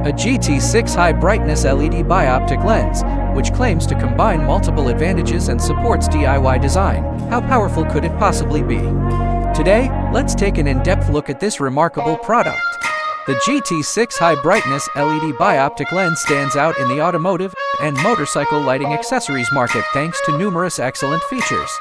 A GT6 High brightness LED bioptic lens, which claims to combine multiple advantages and supports DIY design. How powerful could it possibly be? Today, let's take an in-depth look at this remarkable product. The GT6 High brightness LED bioptic lens stands out in the automotive and motorcycle lighting accessories market thanks to numerous excellent features.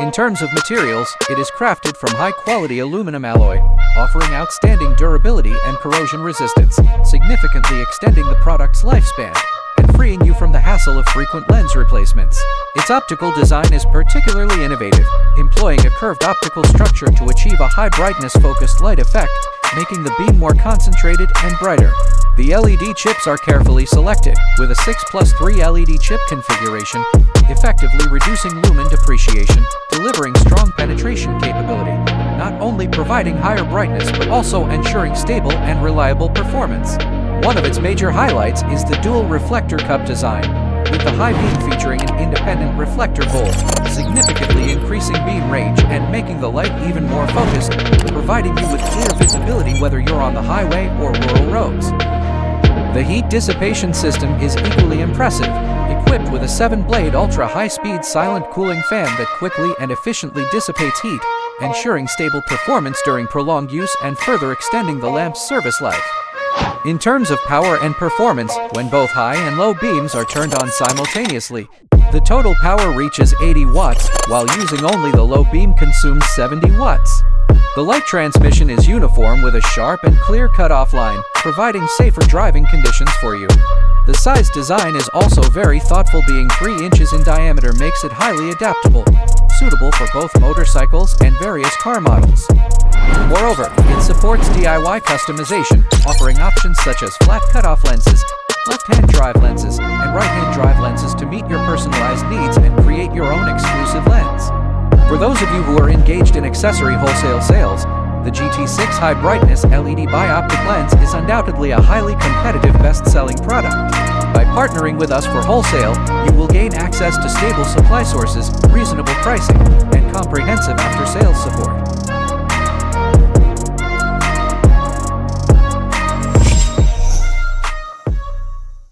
In terms of materials, it is crafted from high-quality aluminum alloy, offering outstanding durability and corrosion resistance, significantly extending the product's lifespan and freeing you from the hassle of frequent lens replacements. Its optical design is particularly innovative, employing a curved optical structure to achieve a high-brightness focused light effect, making the beam more concentrated and brighter. The LED chips are carefully selected, with a 6+3 LED chip configuration, effectively reducing lumen depreciation, delivering strong penetration capability, not only providing higher brightness but also ensuring stable and reliable performance. One of its major highlights is the dual reflector cup design, with the high beam featuring an independent reflector bowl, significantly increasing beam range and making the light even more focused, providing you with clear visibility whether you're on the highway or rural roads. The heat dissipation system is equally impressive, equipped with a 7-blade ultra-high-speed silent cooling fan that quickly and efficiently dissipates heat, ensuring stable performance during prolonged use and further extending the lamp's service life. In terms of power and performance, when both high and low beams are turned on simultaneously, the total power reaches 80 watts, while using only the low beam consumes 70 watts. The light transmission is uniform with a sharp and clear cutoff line, providing safer driving conditions for you. The size design is also very thoughtful, being 3 inches in diameter makes it highly adaptable, suitable for both motorcycles and various car models. Moreover, it supports DIY customization, offering options such as flat cutoff lenses, left-hand drive lenses, and right-hand drive lenses to meet your personalized needs and create your own exclusive lens. For those of you who are engaged in accessory wholesale sales, the GT6 High brightness LED bioptic lens is undoubtedly a highly competitive best-selling product. By partnering with us for wholesale, you will gain access to stable supply sources, reasonable pricing, and comprehensive after-sales support.